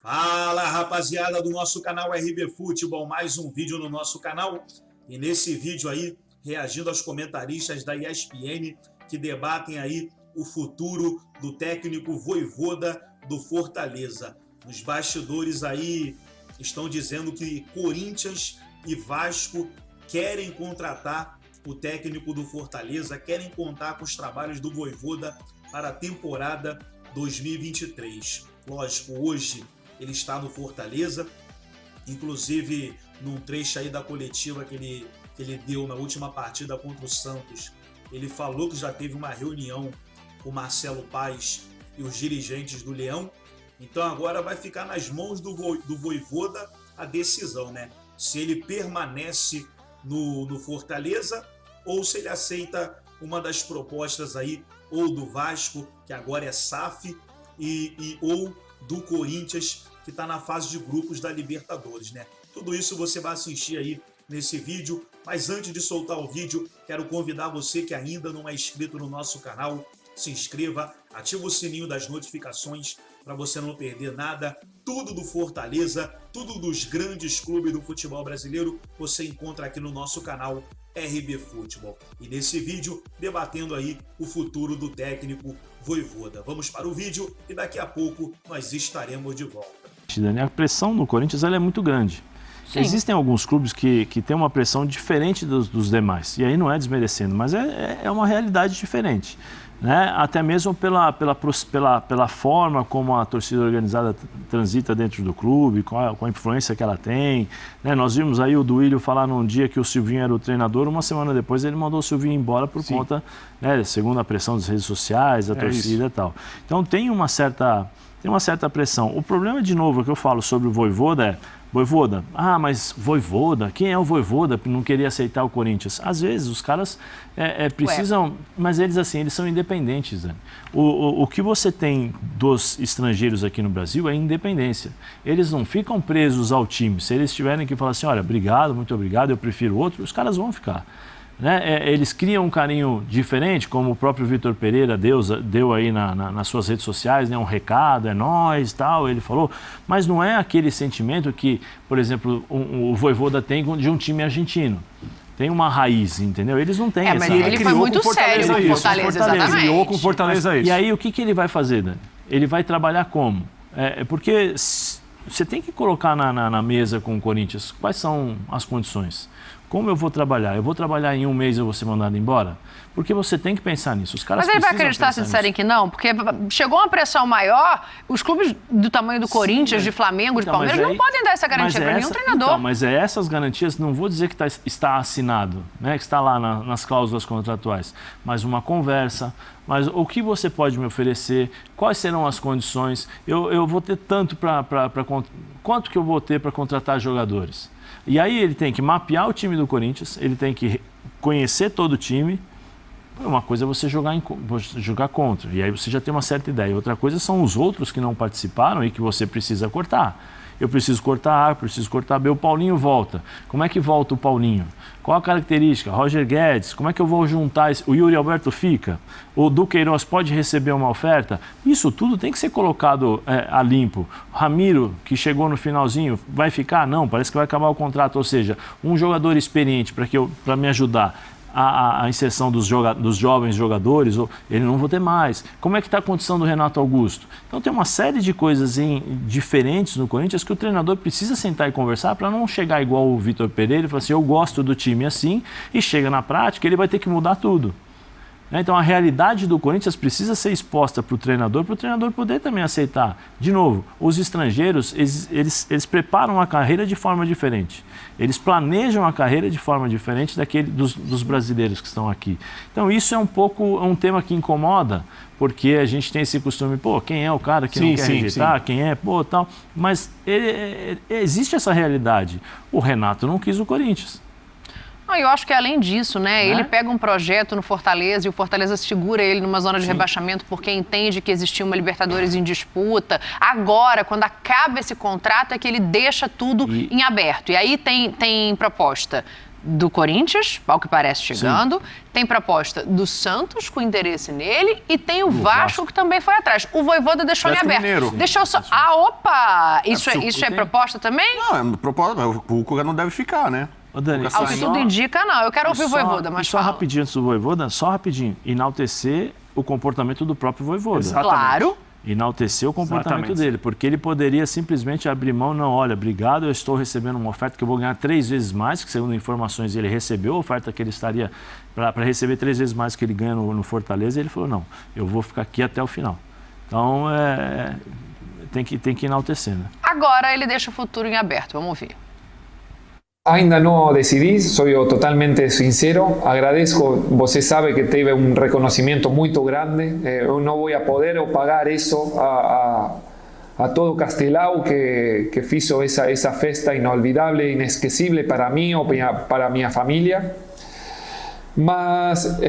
Fala, rapaziada do nosso canal RB Futebol, mais um vídeo no nosso canal. E nesse vídeo aí, reagindo aos comentaristas da ESPN que debatem aí o futuro do técnico Vojvoda do Fortaleza. Nos bastidores aí estão dizendo que Corinthians e Vasco querem contratar o técnico do Fortaleza, querem contar com os trabalhos do Vojvoda para a temporada 2023. Lógico, hoje ele está no Fortaleza, inclusive num trecho aí da coletiva que ele deu na última partida contra o Santos, ele falou que já teve uma reunião com o Marcelo Paes e os dirigentes do Leão. Então agora vai ficar nas mãos do Vojvoda a decisão, né? Se ele permanece no Fortaleza ou se ele aceita uma das propostas aí, ou do Vasco, que agora é SAF, ou do Corinthians, que está na fase de grupos da Libertadores, né? Tudo isso você vai assistir aí nesse vídeo, mas antes de soltar o vídeo, quero convidar você que ainda não é inscrito no nosso canal, se inscreva, ativa o sininho das notificações para você não perder nada. Tudo do Fortaleza, tudo dos grandes clubes do futebol brasileiro, você encontra aqui no nosso canal RB Futebol. E nesse vídeo, debatendo aí o futuro do técnico Vojvoda. Vamos para o vídeo e daqui a pouco nós estaremos de volta. A pressão no Corinthians ela é muito grande. Sim. Existem alguns clubes que têm uma pressão diferente dos demais. E aí não é desmerecendo, mas é uma realidade diferente. Né? Até mesmo pela forma como a torcida organizada transita dentro do clube, com a influência que ela tem. Né? Nós vimos aí o Duílio falar num dia que o Silvinho era o treinador, uma semana depois ele mandou o Silvinho embora por Sim. conta, né, segundo a pressão das redes sociais, da torcida e tal. Então tem uma certa pressão. O problema, de novo, que eu falo sobre o Vojvoda é: Vojvoda, mas Vojvoda, quem é o Vojvoda para não querer aceitar o Corinthians? Às vezes os caras precisam, mas eles são independentes. Né? O que você tem dos estrangeiros aqui no Brasil é independência. Eles não ficam presos ao time. Se eles tiverem que falar assim, olha, obrigado, muito obrigado, eu prefiro outro, os caras vão ficar. Né? Eles criam um carinho diferente, como o próprio Vitor Pereira deu aí nas suas redes sociais, né? Um recado, é nóis, tal, ele falou, mas não é aquele sentimento que, por exemplo, o Vojvoda tem de um time argentino. Tem uma raiz, entendeu? Eles não têm essa raiz. Ele foi muito sério com o Fortaleza, exatamente. Ele criou com o Fortaleza isso. E aí, o que ele vai fazer, Dani? Ele vai trabalhar como? Porque você tem que colocar na mesa com o Corinthians quais são as condições. Como eu vou trabalhar? Eu vou trabalhar em um mês e eu vou ser mandado embora? Porque você tem que pensar nisso. Os caras Mas ele vai acreditar se disserem que não? Porque chegou uma pressão maior, os clubes do tamanho do Corinthians, de Flamengo, de Palmeiras, não podem dar essa garantia para nenhum treinador. Mas essas garantias, não vou dizer que está assinado, né, que está lá nas cláusulas contratuais, mas uma conversa. Mas o que você pode me oferecer? Quais serão as condições? Eu vou ter tanto quanto que eu vou ter para contratar jogadores? E aí ele tem que mapear o time do Corinthians, ele tem que conhecer todo o time. Uma coisa é você jogar contra, e aí você já tem uma certa ideia. Outra coisa são os outros que não participaram e que você precisa cortar. Eu preciso cortar A, preciso cortar B. O Paulinho volta. Como é que volta o Paulinho? Qual a característica? Roger Guedes, como é que eu vou juntar? O Yuri Alberto fica? O Duqueiroz pode receber uma oferta? Isso tudo tem que ser colocado a limpo. Ramiro, que chegou no finalzinho, vai ficar? Não, parece que vai acabar o contrato. Ou seja, um jogador experiente para me ajudar a inserção dos jovens jogadores, ele não vou ter mais. Como é que está a condição do Renato Augusto? Então tem uma série de coisas diferentes no Corinthians que o treinador precisa sentar e conversar para não chegar igual o Vitor Pereira e falar assim, eu gosto do time assim, e chega na prática, ele vai ter que mudar tudo. Então a realidade do Corinthians precisa ser exposta para o treinador poder também aceitar. De novo, os estrangeiros, eles preparam a carreira de forma diferente. Eles planejam a carreira de forma diferente dos brasileiros que estão aqui. Então isso é um tema que incomoda, porque a gente tem esse costume, quem é o cara que não quer rejeitar, quem é, tal. Mas existe essa realidade. O Renato não quis o Corinthians. Eu acho que além disso, né, ele pega um projeto no Fortaleza e o Fortaleza segura ele numa zona de rebaixamento porque entende que existia uma Libertadores em disputa. Agora, quando acaba esse contrato, é que ele deixa tudo em aberto. E aí tem proposta do Corinthians, ao que parece chegando, tem proposta do Santos com interesse nele e tem o Vasco que também foi atrás. O Vojvoda deixou em aberto. Mineiro. Deixou só... Opa! Isso é proposta também? Não, é proposta, o Cuca não deve ficar, né? Ô, Dani, Ao que tudo indica, não. Eu quero ouvir o Vojvoda, mas só rapidinho antes do Vojvoda, só rapidinho, enaltecer o comportamento do próprio Vojvoda. Exatamente. Claro. Enaltecer o comportamento dele, porque ele poderia simplesmente abrir mão, não, olha, obrigado, eu estou recebendo uma oferta que eu vou ganhar 3 vezes mais, que segundo informações ele recebeu a oferta que ele estaria para receber 3 vezes mais que ele ganha no Fortaleza, e ele falou, não, eu vou ficar aqui até o final. Então, tem que enaltecer, né? Agora ele deixa o futuro em aberto, vamos ouvir. Ainda no decidí, soy totalmente sincero, agradezco, você sabe que teve un reconocimiento muy grande, yo no voy a poder pagar eso a todo Castelao que hizo esa festa inolvidable, inesquecible para mí o para mi familia. Mas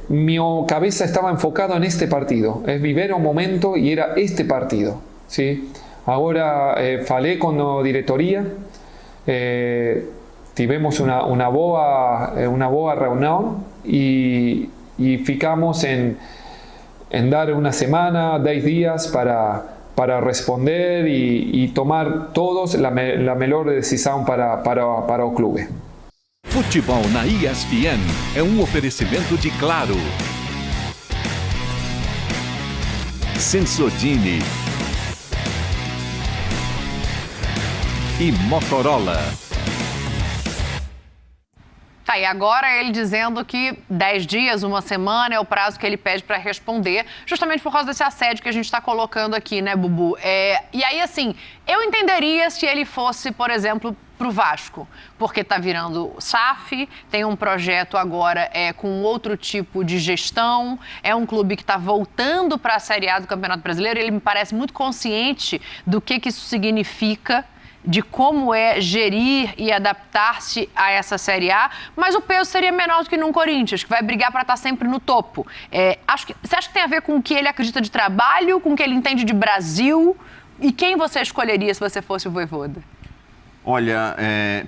mi cabeza estaba enfocada en este partido, es vivir un momento y era este partido, ¿sí? Ahora falé con la diretoría, tivemos una boa reunión y ficamos en dar una semana, 10 días para responder y tomar todos la mejor decisión para o clube. Futebol na ESPN é oferecimento de Claro, Sensodini e Motorola. Tá, e agora ele dizendo que 10 dias, uma semana é o prazo que ele pede para responder, justamente por causa desse assédio que a gente está colocando aqui, né, Bubu? E aí, assim, eu entenderia se ele fosse, por exemplo, para o Vasco, porque está virando SAF, tem um projeto agora com outro tipo de gestão, é um clube que está voltando para a Série A do Campeonato Brasileiro, ele me parece muito consciente do que isso significa, de como é gerir e adaptar-se a essa Série A, mas o peso seria menor do que num Corinthians, que vai brigar para estar sempre no topo. Você acha que tem a ver com o que ele acredita de trabalho, com o que ele entende de Brasil? E quem você escolheria se você fosse o Vojvoda? Olha,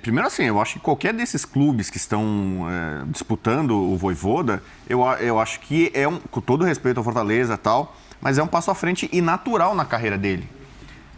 primeiro assim, eu acho que qualquer desses clubes que estão disputando o Vojvoda, eu acho que com todo respeito ao Fortaleza e tal, mas é um passo à frente e natural na carreira dele.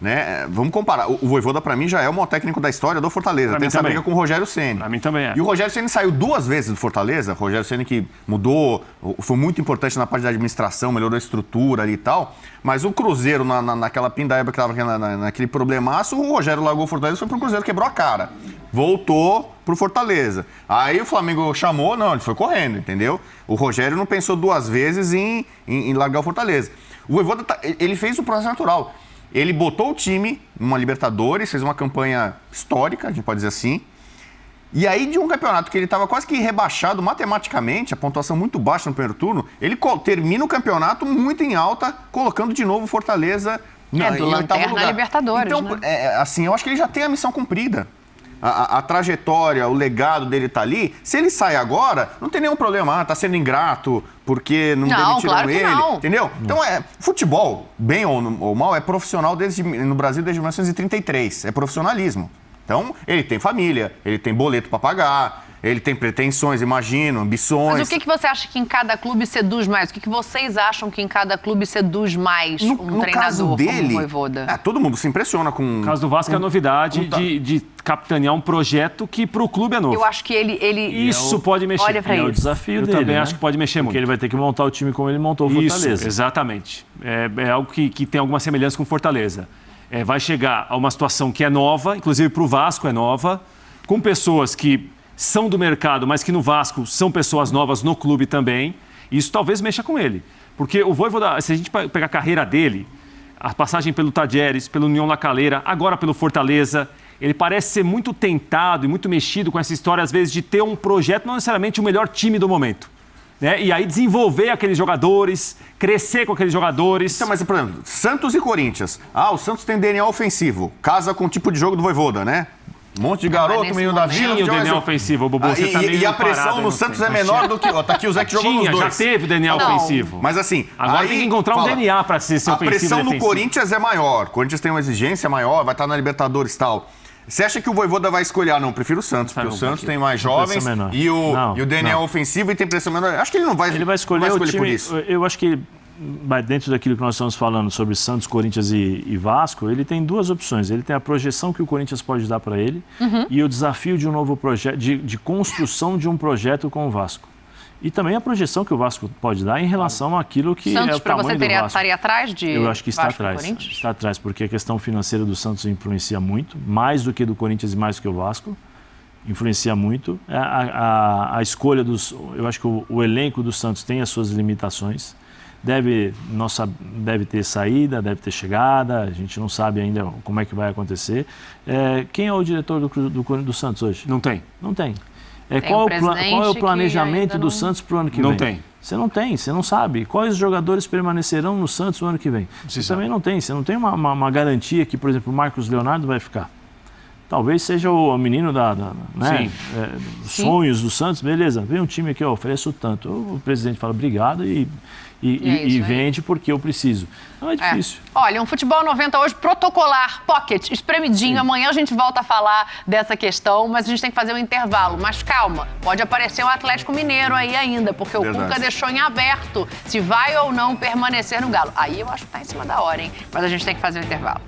Né? Vamos comparar. O Vojvoda, para mim, já é o maior técnico da história do Fortaleza. Tem essa briga com o Rogério Ceni. Para mim também é. E o Rogério Ceni saiu 2 vezes do Fortaleza. O Rogério Ceni que mudou, foi muito importante na parte da administração, melhorou a estrutura ali e tal. Mas o Cruzeiro, naquela pindaíba que estava naquele problemaço, o Rogério largou o Fortaleza, foi pro Cruzeiro, quebrou a cara. Voltou pro Fortaleza. Aí o Flamengo chamou, não, ele foi correndo, entendeu? O Rogério não pensou 2 vezes em largar o Fortaleza. O Vojvoda, ele fez o processo natural. Ele botou o time numa Libertadores, fez uma campanha histórica, a gente pode dizer assim. E aí, de um campeonato que ele estava quase que rebaixado matematicamente, a pontuação muito baixa no primeiro turno, ele termina o campeonato muito em alta, colocando de novo o Fortaleza do lanterna na Libertadores, então, né? Assim, eu acho que ele já tem a missão cumprida. A trajetória, o legado dele tá ali. Se ele sai agora, não tem nenhum problema. Tá sendo ingrato porque não demitiram claro que ele. não. Entendeu? Então, futebol, bem ou mal, é profissional no Brasil desde 1933. É profissionalismo. Então, ele tem família, ele tem boleto para pagar, ele tem pretensões, imagino, ambições. Mas o que você acha que em cada clube seduz mais? O que vocês acham que em cada clube seduz mais um treinador caso dele, como o Vojvoda? Todo mundo se impressiona com... No caso do Vasco é a novidade de capitanear um projeto que para o clube é novo. Eu acho que ele Isso pode mexer. Olha para É o isso. desafio Eu dele, também né? acho que pode mexer muito. Porque ele vai ter que montar o time como ele montou o Fortaleza. Isso, exatamente. É algo que tem alguma semelhança com o Fortaleza. Vai chegar a uma situação que é nova, inclusive para o Vasco é nova, com pessoas que são do mercado, mas que no Vasco são pessoas novas no clube também. E isso talvez mexa com ele. Porque o Vojvoda, se a gente pegar a carreira dele, a passagem pelo Tadieres, pelo União La Calera, agora pelo Fortaleza, ele parece ser muito tentado e muito mexido com essa história, às vezes, de ter um projeto, não necessariamente o melhor time do momento. Né? E aí desenvolver aqueles jogadores, crescer com aqueles jogadores. Então, mas, por exemplo, Santos e Corinthians. O Santos tem DNA ofensivo. Casa com o tipo de jogo do Vojvoda, né? Um monte de garoto, menino da vila. Tinha o DNA ofensivo, Bubu. Você tá meio e a pressão no Santos é menor do que... Tá aqui o Zé que jogou nos dois. Já teve o DNA ofensivo. Mas assim... Agora tem que encontrar um DNA para ser ofensivo. A pressão no Corinthians é maior. O Corinthians tem uma exigência maior, vai estar na Libertadores e tal. Você acha que o Vojvoda vai escolher? Não, prefiro o Santos, porque o Santos tem mais jovens e o Daniel é ofensivo e tem pressão menor. Acho que ele não vai, ele vai escolher o time, por isso. Eu acho que dentro daquilo que nós estamos falando sobre Santos, Corinthians e Vasco, ele tem duas opções. Ele tem a projeção que o Corinthians pode dar para ele e o desafio de um novo projeto, de construção de um projeto com o Vasco. E também a projeção que o Vasco pode dar em relação àquilo que Santos, é o tamanho do Vasco. Santos, para você, estaria atrás de Eu acho que está Vasco atrás. Está atrás, porque a questão financeira do Santos influencia muito, mais do que do Corinthians e mais do que o Vasco. Influencia muito. A escolha dos... Eu acho que o elenco do Santos tem as suas limitações. Deve ter saída, deve ter chegada, a gente não sabe ainda como é que vai acontecer. Quem é o diretor do Santos hoje? Não tem. Não tem. Qual é o planejamento do Santos para o ano que vem? Não tem. Você não tem, você não sabe. Quais jogadores permanecerão no Santos o ano que vem? Você também não tem. Você não tem uma garantia que, por exemplo, o Marcos Leonardo vai ficar. Talvez seja o menino dos sonhos do Santos. Beleza, vem um time que eu ofereço tanto. O presidente fala obrigado e vende porque eu preciso. Não é difícil. Olha, um Futebol 90 hoje protocolar, pocket, espremidinho. Sim. Amanhã a gente volta a falar dessa questão, mas a gente tem que fazer um intervalo. Mas calma, pode aparecer um Atlético Mineiro aí ainda, porque o Cuca deixou em aberto se vai ou não permanecer no Galo. Aí eu acho que tá em cima da hora, hein? Mas a gente tem que fazer um intervalo.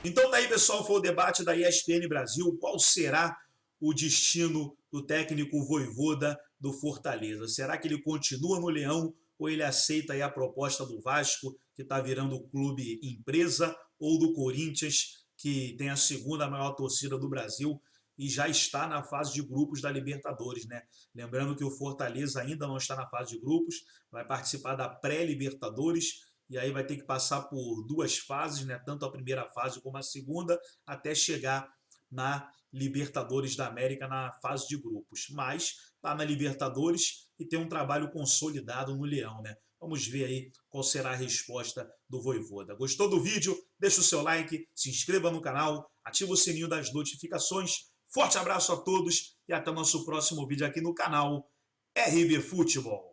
Então daí, pessoal, foi o debate da ESPN Brasil. Qual será o destino do técnico Vojvoda do Fortaleza? Será que ele continua no Leão ou ele aceita aí a proposta do Vasco, que está virando clube empresa, ou do Corinthians, que tem a segunda maior torcida do Brasil e já está na fase de grupos da Libertadores, né? Lembrando que o Fortaleza ainda não está na fase de grupos, vai participar da pré-Libertadores, e aí vai ter que passar por duas fases, né? Tanto a primeira fase como a segunda, até chegar na Libertadores da América na fase de grupos. Mas está na Libertadores e tem um trabalho consolidado no Leão, né? Vamos ver aí qual será a resposta do Vojvoda. Gostou do vídeo? Deixa o seu like, se inscreva no canal, ativa o sininho das notificações. Forte abraço a todos e até o nosso próximo vídeo aqui no canal RB Futebol.